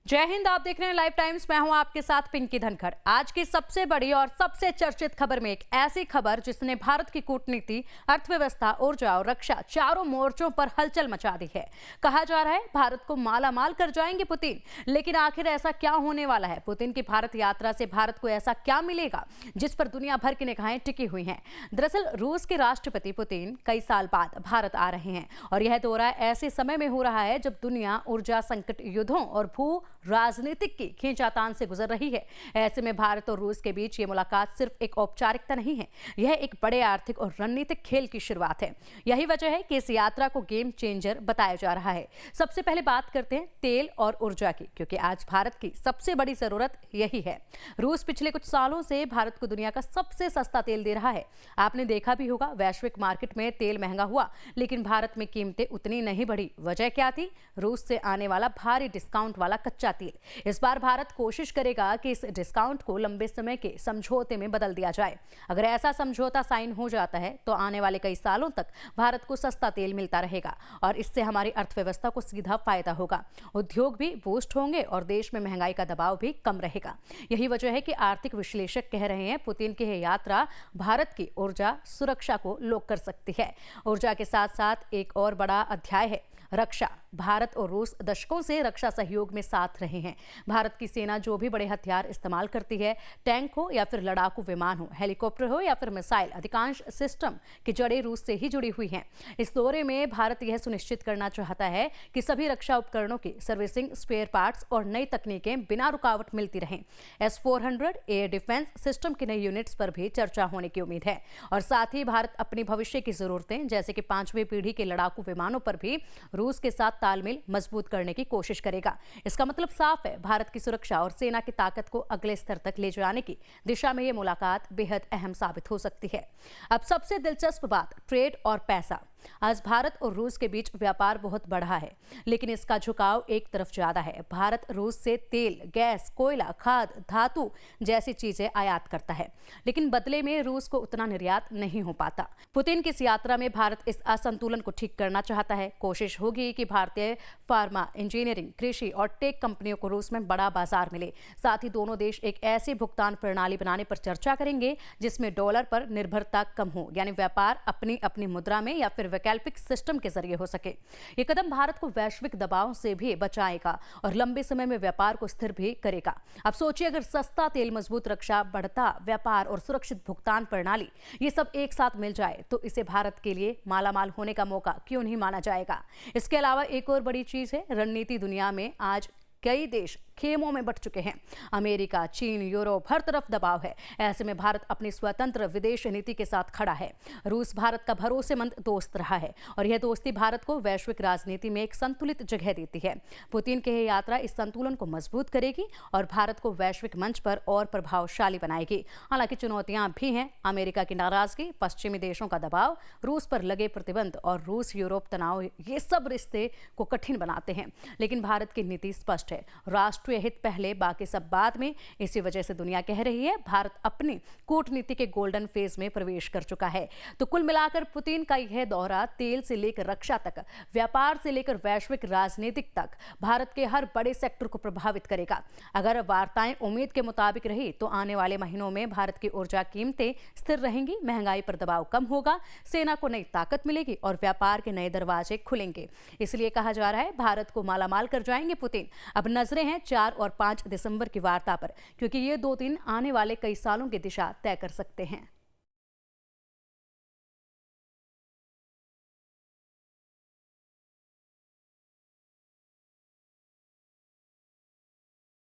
जय हिंद। आप देख रहे हैं लाइव टाइम्स। मैं हूं आपके साथ पिंकी धनखड़। आज की सबसे बड़ी और सबसे चर्चित खबर में एक ऐसी खबर जिसने भारत की कूटनीति, अर्थव्यवस्था, ऊर्जा और रक्षा चारों मोर्चों पर हलचल मचा दी है। कहा जा रहा है भारत को माला माल कर जाएंगे पुतिन, लेकिन आखिर ऐसा क्या होने वाला है? पुतिन की भारत यात्रा से भारत को ऐसा क्या मिलेगा जिस पर दुनिया भर की निगाहें टिकी हुई हैं? दरअसल रूस के राष्ट्रपति पुतिन कई साल बाद भारत आ रहे हैं और यह दौरा ऐसे समय में हो रहा है जब दुनिया ऊर्जा संकट, युद्धों और भू राजनीतिक की खींचातान से गुजर रही है। ऐसे में भारत और रूस के बीच ये मुलाकात सिर्फ एक औपचारिकता नहीं है, यह एक बड़े आर्थिक और रणनीतिक खेल की शुरुआत है। यही वजह है कि इस यात्रा को गेम चेंजर बताया जा रहा है। सबसे पहले बात करते हैं तेल और ऊर्जा की, क्योंकि आज भारत की सबसे बड़ी जरूरत यही है। रूस पिछले कुछ सालों से भारत को दुनिया का सबसे सस्ता तेल दे रहा है। आपने देखा भी होगा, वैश्विक मार्केट में तेल महंगा हुआ लेकिन भारत में कीमतें उतनी नहीं बढ़ी। वजह क्या थी? रूस से आने वाला भारी डिस्काउंट वाला कच्चा तेल। इस बार भारत कोशिश करेगा कि इस डिस्काउंट को लंबे समय के समझौते में बदल दिया जाए। अगर ऐसा समझौता साइन हो जाता है तो आने वाले कई सालों तक भारत को सस्ता तेल मिलता रहेगा और इससे हमारी अर्थव्यवस्था को सीधा फायदा होगा। उद्योग भी बूस्ट होंगे और देश में महंगाई का दबाव भी कम रहेगा। यही वजह है कि आर्थिक विश्लेषक कह रहे हैं पुतिन की यह यात्रा भारत की ऊर्जा सुरक्षा को लोक कर सकती है। ऊर्जा के साथ साथ एक और बड़ा अध्याय है रक्षा। भारत और रूस दशकों से रक्षा सहयोग में साथ रहे हैं। भारत की सेना जो भी बड़े हथियार इस्तेमाल करती है, टैंक हो या फिर लड़ाकू विमान हो, हेलीकॉप्टर हो या फिर मिसाइल, अधिकांश सिस्टम की जड़ें रूस से ही जुड़ी हुई हैं। इस दौरे में भारत यह सुनिश्चित करना चाहता है कि सभी रक्षा उपकरणों की सर्विसिंग, स्पेयर पार्ट्स और नई तकनीकें बिना रुकावट मिलती रहें। S-400 एयर डिफेंस सिस्टम की नई यूनिट्स पर भी चर्चा होने की उम्मीद है और साथ ही भारत अपनी भविष्य की जरूरतें जैसे कि 5वीं पीढ़ी के लड़ाकू विमानों पर भी रूस के साथ तालमेल मजबूत करने की कोशिश करेगा। इसका मतलब साफ है, भारत की सुरक्षा और सेना की ताकत को अगले स्तर तक ले जाने की दिशा में यह मुलाकात बेहद अहम साबित हो सकती है। अब सबसे दिलचस्प बात, ट्रेड और पैसा। आज भारत और रूस के बीच व्यापार बहुत बढ़ा है, लेकिन इसका झुकाव एक तरफ ज्यादा है। भारत रूस से तेल, गैस, कोयला, खाद, धातु जैसी चीजें आयात करता है, लेकिन बदले में रूस को उतना निर्यात नहीं हो पाता। पुतिन की इस यात्रा में भारत इस असंतुलन को ठीक करना चाहता है। कोशिश होगी कि भारतीय फार्मा, इंजीनियरिंग, कृषि और टेक कंपनियों को रूस में बड़ा बाजार मिले। साथ ही दोनों देश एक ऐसी भुगतान प्रणाली बनाने पर चर्चा करेंगे जिसमें डॉलर पर निर्भरता कम हो, यानी व्यापार अपनी अपनी मुद्रा में या फिर वैकल्पिक सिस्टम के जरिए हो सके। ये कदम भारत को वैश्विक दबाव से भी बचाएगा और लंबे समय में व्यापार को स्थिर भी करेगा। अब सोचिए, अगर सस्ता तेल, मजबूत रक्षा, बढ़ता व्यापार और सुरक्षित भुगतान प्रणाली, ये सब एक साथ मिल जाए तो इसे भारत के लिए मालामाल होने का मौका क्यों नहीं माना जाएगा। इसके अलावा एक और बड़ी चीज है रणनीति। दुनिया में आज कई देश खेमों में बंट चुके हैं। अमेरिका, चीन, यूरोप, हर तरफ दबाव है। ऐसे में भारत अपनी स्वतंत्र विदेश नीति के साथ खड़ा है। रूस भारत का भरोसेमंद दोस्त रहा है और यह दोस्ती भारत को वैश्विक राजनीति में एक संतुलित जगह देती है। पुतिन की यह यात्रा इस संतुलन को मजबूत करेगी और भारत को वैश्विक मंच पर और प्रभावशाली बनाएगी। हालांकि चुनौतियां भी हैं। अमेरिका की नाराजगी, पश्चिमी देशों का दबाव, रूस पर लगे प्रतिबंध और रूस यूरोप तनाव, ये सब रिश्ते को कठिन बनाते हैं। लेकिन भारत की नीति स्पष्ट है, राष्ट्रीय हित पहले, बाकी सब बाद में। इसी वजह से दुनिया कह रही है भारत अपनी कूटनीति के गोल्डन फेज में प्रवेश कर चुका है। तो कुल मिलाकर पुतिन का यह दौरा तेल से लेकर रक्षा तक, व्यापार से लेकर वैश्विक राजनीतिक तक भारत के हर बड़े सेक्टर को प्रभावित करेगा। अगर वार्ताएं उम्मीद के मुताबिक रही तो आने वाले महीनों में भारत की ऊर्जा कीमतें स्थिर रहेंगी, महंगाई पर दबाव कम होगा, सेना को नई ताकत मिलेगी और व्यापार के नए दरवाजे खुलेंगे। इसलिए कहा जा रहा है भारत को मालामाल कर जाएंगे पुतिन। अब नजरें हैं 4 और 5 दिसंबर की वार्ता पर, क्योंकि ये 2 दिन आने वाले कई सालों की दिशा तय कर सकते हैं।